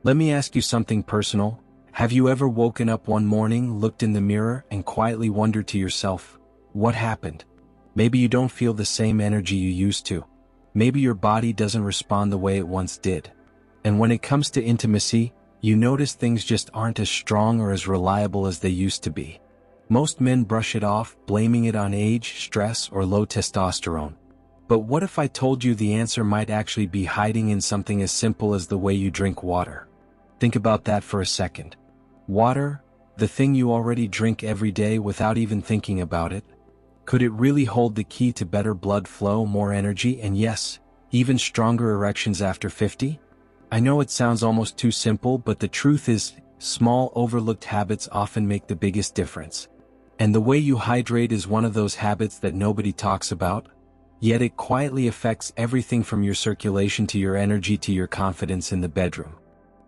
Let me ask you something personal. Have you ever woken up one morning, looked in the mirror, and quietly wondered to yourself, what happened? Maybe you don't feel the same energy you used to. Maybe your body doesn't respond the way it once did. And when it comes to intimacy, you notice things just aren't as strong or as reliable as they used to be. Most men brush it off, blaming it on age, stress, or low testosterone. But what if I told you the answer might actually be hiding in something as simple as the way you drink water? Think about that for a second. Water, the thing you already drink every day without even thinking about it. Could it really hold the key to better blood flow, more energy, and yes, even stronger erections after 50? I know it sounds almost too simple, but the truth is, small overlooked habits often make the biggest difference. And the way you hydrate is one of those habits that nobody talks about, yet it quietly affects everything from your circulation to your energy to your confidence in the bedroom.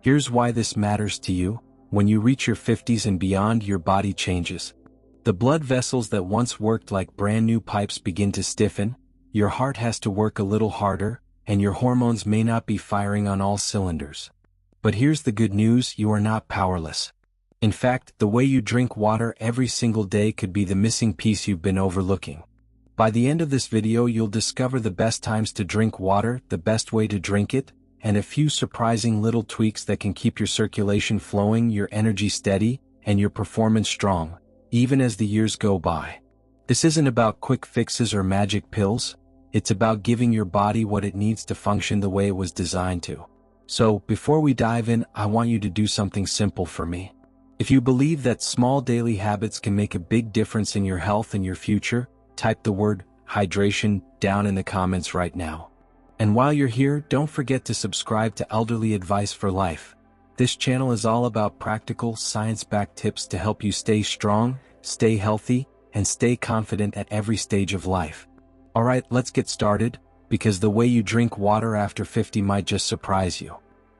Here's why this matters to you. When you reach your 50s and beyond, your body changes. The blood vessels that once worked like brand new pipes begin to stiffen, your heart has to work a little harder, and your hormones may not be firing on all cylinders. But here's the good news, you are not powerless. In fact, the way you drink water every single day could be the missing piece you've been overlooking. By the end of this video, you'll discover the best times to drink water, the best way to drink it, and a few surprising little tweaks that can keep your circulation flowing, your energy steady, and your performance strong, even as the years go by. This isn't about quick fixes or magic pills. It's about giving your body what it needs to function the way it was designed to. So, before we dive in, I want you to do something simple for me. If you believe that small daily habits can make a big difference in your health and your future, type the word hydration down in the comments right now. And while you're here, don't forget to subscribe to Elderly Advice for Life. This channel is all about practical, science-backed tips to help you stay strong, stay healthy, and stay confident at every stage of life. Alright, let's get started, because the way you drink water after 50 might just surprise you.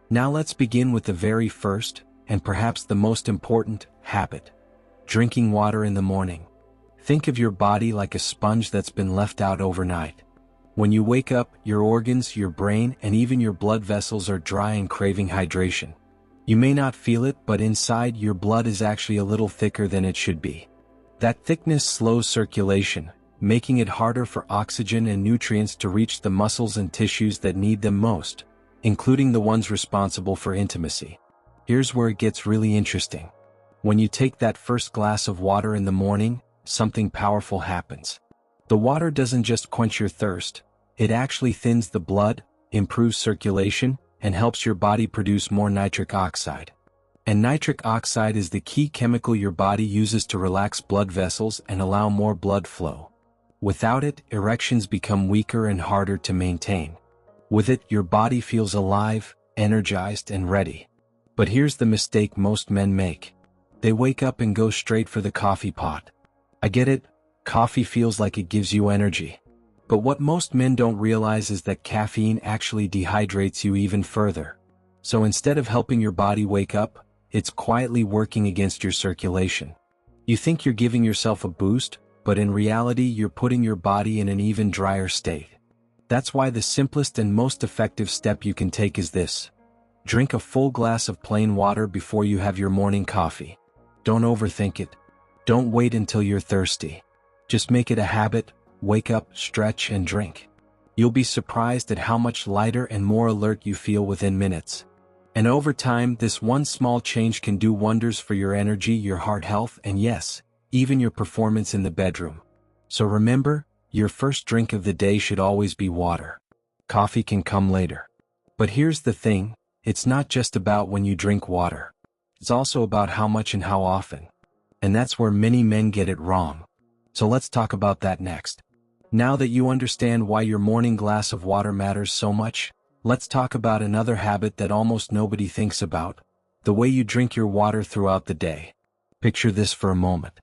Now let's begin with the very first, and perhaps the most important, habit. Drinking water in the morning. Think of your body like a sponge that's been left out overnight. When you wake up, your organs, your brain, and even your blood vessels are dry and craving hydration. You may not feel it, but inside, your blood is actually a little thicker than it should be. That thickness slows circulation, making it harder for oxygen and nutrients to reach the muscles and tissues that need them most, including the ones responsible for intimacy. Here's where it gets really interesting. When you take that first glass of water in the morning, something powerful happens. The water doesn't just quench your thirst, it actually thins the blood, improves circulation, and helps your body produce more nitric oxide. And nitric oxide is the key chemical your body uses to relax blood vessels and allow more blood flow. Without it, erections become weaker and harder to maintain. With it, your body feels alive, energized, and ready. But here's the mistake most men make. They wake up and go straight for the coffee pot. I get it, coffee feels like it gives you energy. But what most men don't realize is that caffeine actually dehydrates you even further. So instead of helping your body wake up, it's quietly working against your circulation. You think you're giving yourself a boost, but in reality you're putting your body in an even drier state. That's why the simplest and most effective step you can take is this. Drink a full glass of plain water before you have your morning coffee. Don't overthink it. Don't wait until you're thirsty. Just make it a habit, wake up, stretch, and drink. You'll be surprised at how much lighter and more alert you feel within minutes. And over time, this one small change can do wonders for your energy, your heart health, and yes, even your performance in the bedroom. So remember, your first drink of the day should always be water. Coffee can come later. But here's the thing, it's not just about when you drink water. It's also about how much and how often. And that's where many men get it wrong. So let's talk about that next. Now that you understand why your morning glass of water matters so much, let's talk about another habit that almost nobody thinks about, the way you drink your water throughout the day. Picture this for a moment.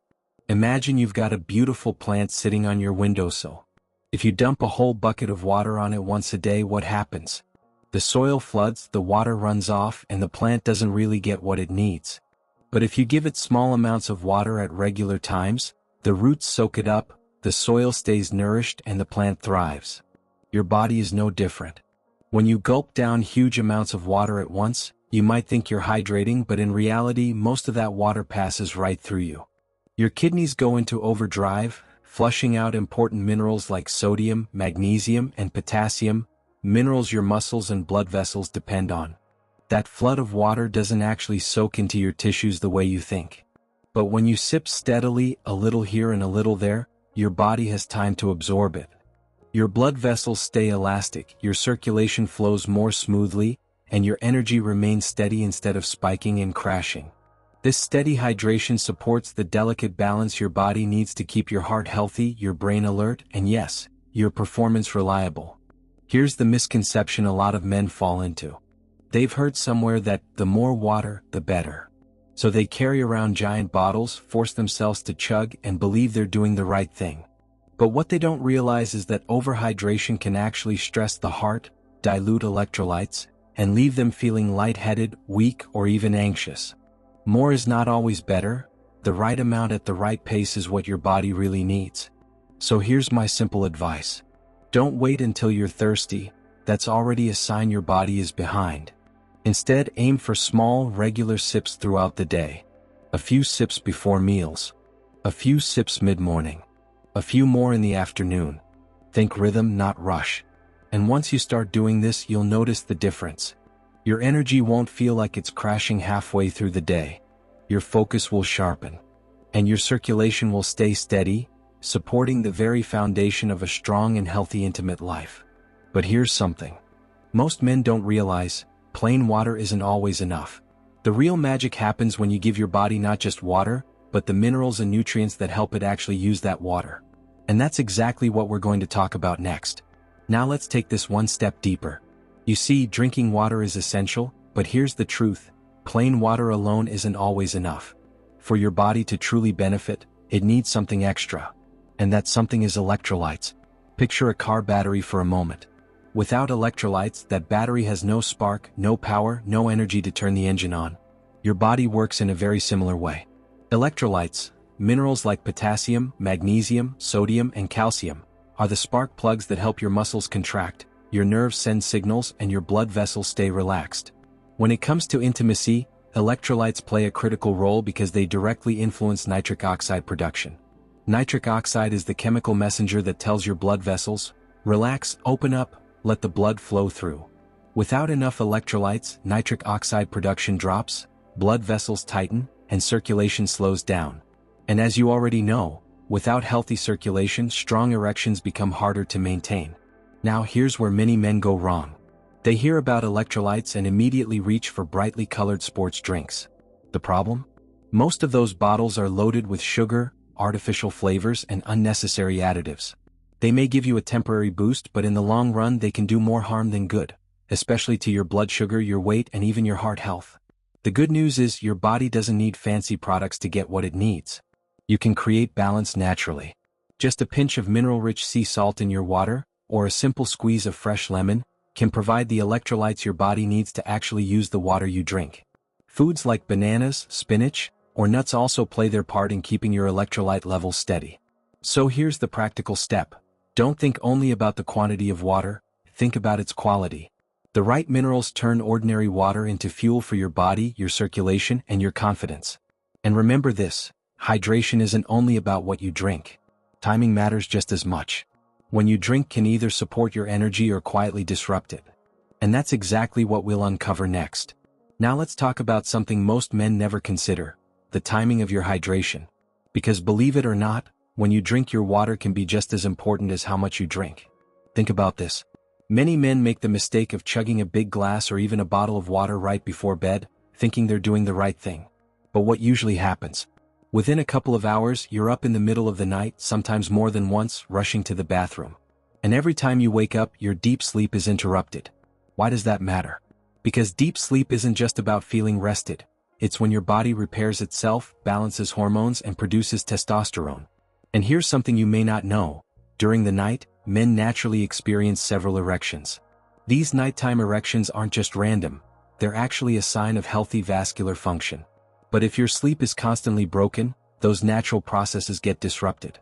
Imagine you've got a beautiful plant sitting on your windowsill. If you dump a whole bucket of water on it once a day, what happens? The soil floods, the water runs off, and the plant doesn't really get what it needs. But if you give it small amounts of water at regular times, the roots soak it up, the soil stays nourished, and the plant thrives. Your body is no different. When you gulp down huge amounts of water at once, You might think you're hydrating, but in reality, most of that water passes right through you. Your kidneys go into overdrive, flushing out important minerals like sodium, magnesium, and potassium, minerals your muscles and blood vessels depend on. That flood of water doesn't actually soak into your tissues the way you think. But when you sip steadily, a little here and a little there, your body has time to absorb it. Your blood vessels stay elastic, your circulation flows more smoothly, and your energy remains steady instead of spiking and crashing. This steady hydration supports the delicate balance your body needs to keep your heart healthy, your brain alert, and yes, your performance reliable. Here's the misconception a lot of men fall into. They've heard somewhere that the more water, the better. So they carry around giant bottles, force themselves to chug, and believe they're doing the right thing. But what they don't realize is that overhydration can actually stress the heart, dilute electrolytes, and leave them feeling lightheaded, weak, or even anxious. More is not always better. The right amount at the right pace is what your body really needs. So here's my simple advice. Don't wait until you're thirsty. That's already a sign your body is behind. Instead, aim for small, regular sips throughout the day. A few sips before meals. A few sips mid-morning. A few more in the afternoon. Think rhythm, not rush. And once you start doing this, you'll notice the difference. Your energy won't feel like it's crashing halfway through the day. Your focus will sharpen. And your circulation will stay steady, supporting the very foundation of a strong and healthy intimate life. But here's something. Most men don't realize, plain water isn't always enough. The real magic happens when you give your body not just water, but the minerals and nutrients that help it actually use that water. And that's exactly what we're going to talk about next. Now let's take this one step deeper. You see, drinking water is essential, but here's the truth. Plain water alone isn't always enough. For your body to truly benefit, it needs something extra. And that something is electrolytes. Picture a car battery for a moment. Without electrolytes, that battery has no spark, no power, no energy to turn the engine on. Your body works in a very similar way. Electrolytes, minerals like potassium, magnesium, sodium, and calcium, are the spark plugs that help your muscles contract, your nerves send signals, and your blood vessels stay relaxed. When it comes to intimacy, electrolytes play a critical role because they directly influence nitric oxide production. Nitric oxide is the chemical messenger that tells your blood vessels, relax, open up, let the blood flow through. Without enough electrolytes, nitric oxide production drops, blood vessels tighten, and circulation slows down. And as you already know, without healthy circulation, strong erections become harder to maintain. Now here's where many men go wrong. They hear about electrolytes and immediately reach for brightly colored sports drinks. The problem? Most of those bottles are loaded with sugar, artificial flavors, and unnecessary additives. They may give you a temporary boost, but in the long run they can do more harm than good, especially to your blood sugar, your weight, and even your heart health. The good news is your body doesn't need fancy products to get what it needs. You can create balance naturally. Just a pinch of mineral-rich sea salt in your water, or a simple squeeze of fresh lemon, can provide the electrolytes your body needs to actually use the water you drink. Foods like bananas, spinach, or nuts also play their part in keeping your electrolyte levels steady. So here's the practical step. Don't think only about the quantity of water, think about its quality. The right minerals turn ordinary water into fuel for your body, your circulation, and your confidence. And remember this, hydration isn't only about what you drink. Timing matters just as much. When you drink can either support your energy or quietly disrupt it. And that's exactly what we'll uncover next. Now let's talk about something most men never consider, the timing of your hydration. Because believe it or not, when you drink, your water can be just as important as how much you drink. Think about this. Many men make the mistake of chugging a big glass or even a bottle of water right before bed, thinking they're doing the right thing. But what usually happens? Within a couple of hours, you're up in the middle of the night, sometimes more than once, rushing to the bathroom. And every time you wake up, your deep sleep is interrupted. Why does that matter? Because deep sleep isn't just about feeling rested. It's when your body repairs itself, balances hormones, and produces testosterone. And here's something you may not know. During the night, men naturally experience several erections. These nighttime erections aren't just random. They're actually a sign of healthy vascular function. But if your sleep is constantly broken, those natural processes get disrupted.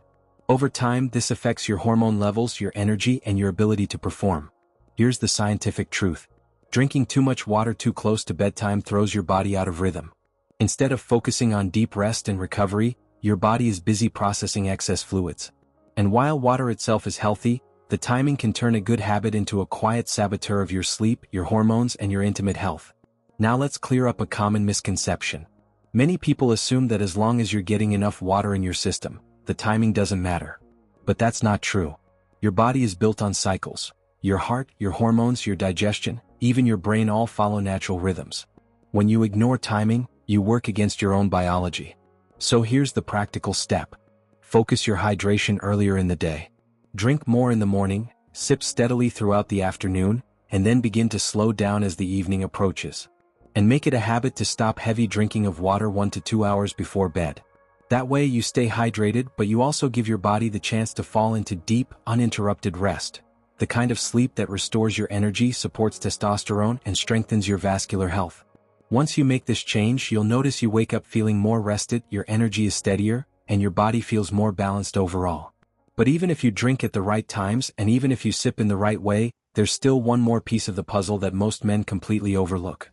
Over time, this affects your hormone levels, your energy, and your ability to perform. Here's the scientific truth. Drinking too much water too close to bedtime throws your body out of rhythm. Instead of focusing on deep rest and recovery, your body is busy processing excess fluids. And while water itself is healthy, the timing can turn a good habit into a quiet saboteur of your sleep, your hormones, and your intimate health. Now let's clear up a common misconception. Many people assume that as long as you're getting enough water in your system, the timing doesn't matter. But that's not true. Your body is built on cycles. Your heart, your hormones, your digestion, even your brain all follow natural rhythms. When you ignore timing, you work against your own biology. So here's the practical step. Focus your hydration earlier in the day. Drink more in the morning, sip steadily throughout the afternoon, and then begin to slow down as the evening approaches. And make it a habit to stop heavy drinking of water 1 to 2 hours before bed. That way you stay hydrated, but you also give your body the chance to fall into deep, uninterrupted rest. The kind of sleep that restores your energy, supports testosterone, and strengthens your vascular health. Once you make this change, you'll notice you wake up feeling more rested, your energy is steadier, and your body feels more balanced overall. But even if you drink at the right times, and even if you sip in the right way, there's still one more piece of the puzzle that most men completely overlook.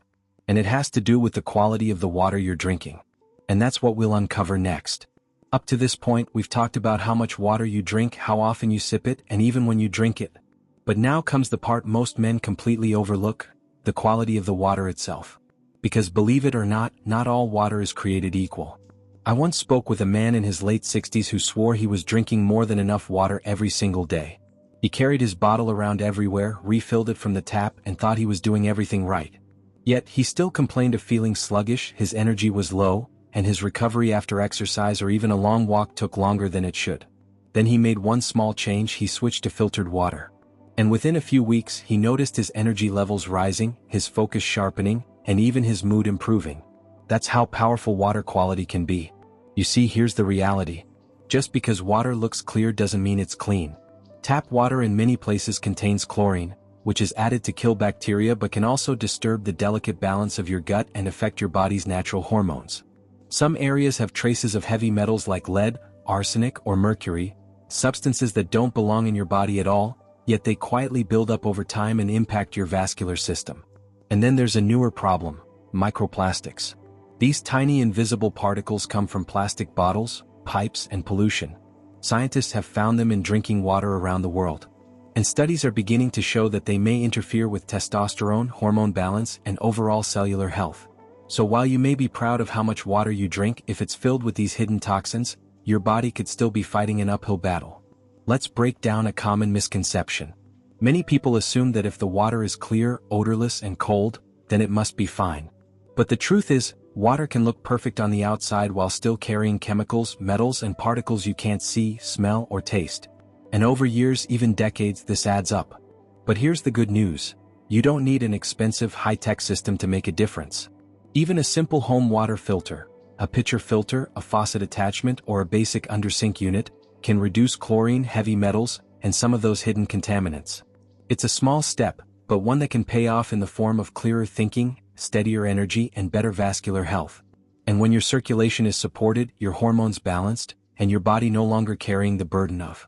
And it has to do with the quality of the water you're drinking. And that's what we'll uncover next. Up to this point, we've talked about how much water you drink, how often you sip it, and even when you drink it. But now comes the part most men completely overlook, the quality of the water itself. Because believe it or not, not all water is created equal. I once spoke with a man in his late 60s who swore he was drinking more than enough water every single day. He carried his bottle around everywhere, refilled it from the tap, and thought he was doing everything right. Yet, he still complained of feeling sluggish, his energy was low, and his recovery after exercise or even a long walk took longer than it should. Then he made one small change, he switched to filtered water. And within a few weeks, he noticed his energy levels rising, his focus sharpening, and even his mood improving. That's how powerful water quality can be. You see, here's the reality. Just because water looks clear doesn't mean it's clean. Tap water in many places contains chlorine, which is added to kill bacteria but can also disturb the delicate balance of your gut and affect your body's natural hormones. Some areas have traces of heavy metals like lead, arsenic, or mercury, substances that don't belong in your body at all, yet they quietly build up over time and impact your vascular system. And then there's a newer problem, microplastics. These tiny invisible particles come from plastic bottles, pipes, and pollution. Scientists have found them in drinking water around the world. And studies are beginning to show that they may interfere with testosterone, hormone balance, and overall cellular health. So while you may be proud of how much water you drink, if it's filled with these hidden toxins, your body could still be fighting an uphill battle. Let's break down a common misconception. Many people assume that if the water is clear, odorless, and cold, then it must be fine. But the truth is, water can look perfect on the outside while still carrying chemicals, metals, and particles you can't see, smell, or taste. And over years, even decades, this adds up. But here's the good news. You don't need an expensive, high-tech system to make a difference. Even a simple home water filter, a pitcher filter, a faucet attachment, or a basic under-sink unit, can reduce chlorine, heavy metals, and some of those hidden contaminants. It's a small step, but one that can pay off in the form of clearer thinking, steadier energy, and better vascular health. And when your circulation is supported, your hormones balanced, and your body no longer carrying the burden of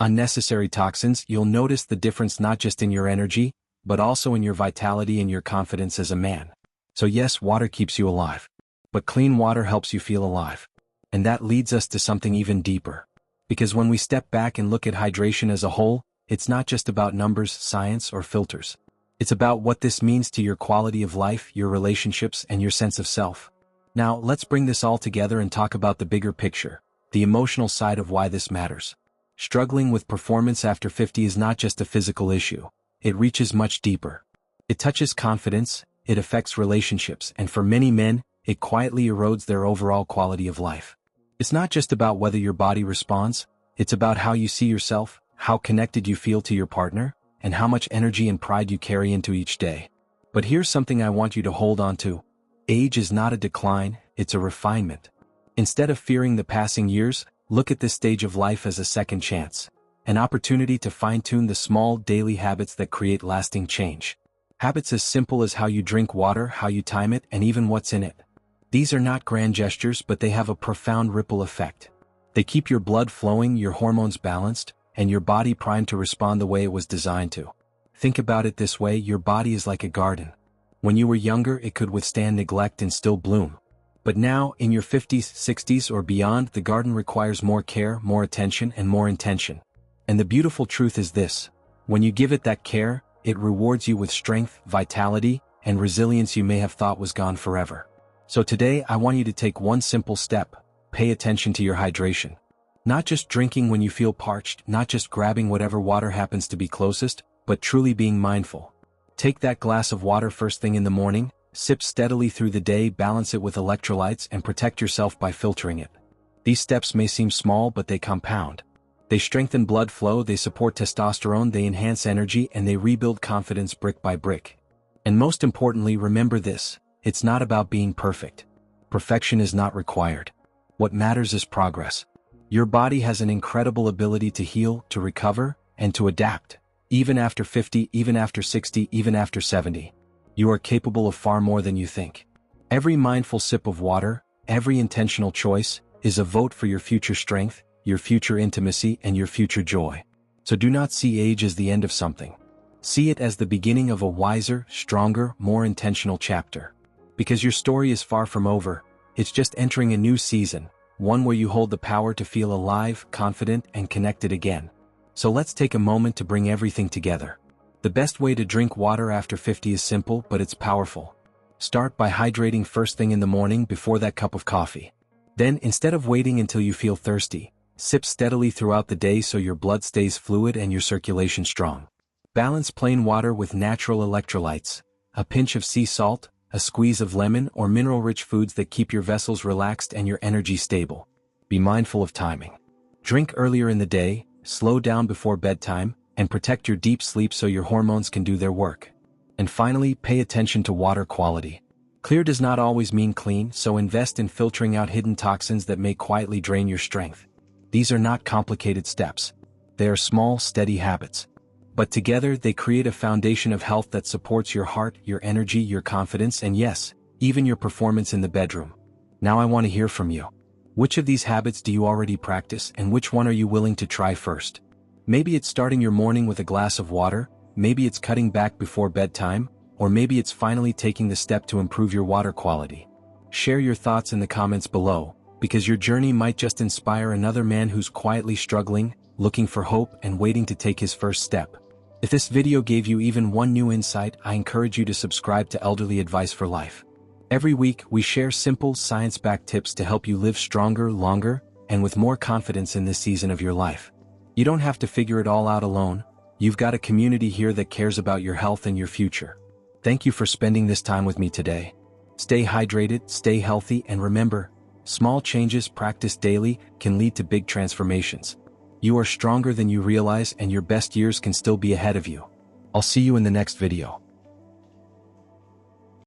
unnecessary toxins, you'll notice the difference not just in your energy, but also in your vitality and your confidence as a man. So yes, water keeps you alive. But clean water helps you feel alive. And that leads us to something even deeper. Because when we step back and look at hydration as a whole, it's not just about numbers, science, or filters. It's about what this means to your quality of life, your relationships, and your sense of self. Now, let's bring this all together and talk about the bigger picture, the emotional side of why this matters. Struggling with performance after 50 is not just a physical issue. It reaches much deeper. It touches confidence, it affects relationships, and for many men, it quietly erodes their overall quality of life. It's not just about whether your body responds, it's about how you see yourself, how connected you feel to your partner, and how much energy and pride you carry into each day. But here's something I want you to hold on to. Age is not a decline, it's a refinement. Instead of fearing the passing years, look at this stage of life as a second chance. An opportunity to fine-tune the small daily habits that create lasting change. Habits as simple as how you drink water, how you time it, and even what's in it. These are not grand gestures, but they have a profound ripple effect. They keep your blood flowing, your hormones balanced, and your body primed to respond the way it was designed to. Think about it this way: your body is like a garden. When you were younger, it could withstand neglect and still bloom. But now, in your 50s, 60s, or beyond, the garden requires more care, more attention, and more intention. And the beautiful truth is this: when you give it that care, it rewards you with strength, vitality, and resilience you may have thought was gone forever. So today, I want you to take one simple step: pay attention to your hydration. Not just drinking when you feel parched, not just grabbing whatever water happens to be closest, but truly being mindful. Take that glass of water first thing in the morning, sip steadily through the day, balance it with electrolytes, and protect yourself by filtering it. These steps may seem small, but they compound. They strengthen blood flow, they support testosterone, they enhance energy, and they rebuild confidence brick by brick. And most importantly, remember this: it's not about being perfect. Perfection is not required. What matters is progress. Your body has an incredible ability to heal, to recover, and to adapt. Even after 50, even after 60, even after 70. You are capable of far more than you think. Every mindful sip of water, every intentional choice, is a vote for your future strength, your future intimacy, and your future joy. So do not see age as the end of something. See it as the beginning of a wiser, stronger, more intentional chapter. Because your story is far from over, it's just entering a new season, one where you hold the power to feel alive, confident, and connected again. So let's take a moment to bring everything together. The best way to drink water after 50 is simple, but it's powerful. Start by hydrating first thing in the morning before that cup of coffee. Then, instead of waiting until you feel thirsty, sip steadily throughout the day so your blood stays fluid and your circulation strong. Balance plain water with natural electrolytes, a pinch of sea salt, a squeeze of lemon, or mineral-rich foods that keep your vessels relaxed and your energy stable. Be mindful of timing. Drink earlier in the day, slow down before bedtime, and protect your deep sleep so your hormones can do their work. And finally, pay attention to water quality. Clear does not always mean clean, so invest in filtering out hidden toxins that may quietly drain your strength. These are not complicated steps. They are small, steady habits. But together, they create a foundation of health that supports your heart, your energy, your confidence, and yes, even your performance in the bedroom. Now I want to hear from you. Which of these habits do you already practice, and which one are you willing to try first? Maybe it's starting your morning with a glass of water, maybe it's cutting back before bedtime, or maybe it's finally taking the step to improve your water quality. Share your thoughts in the comments below, because your journey might just inspire another man who's quietly struggling, looking for hope, and waiting to take his first step. If this video gave you even one new insight, I encourage you to subscribe to Elderly Advice for Life. Every week, we share simple, science-backed tips to help you live stronger, longer, and with more confidence in this season of your life. You don't have to figure it all out alone. You've got a community here that cares about your health and your future. Thank you for spending this time with me today. Stay hydrated, stay healthy, and remember, small changes practiced daily can lead to big transformations. You are stronger than you realize, and your best years can still be ahead of you. I'll see you in the next video.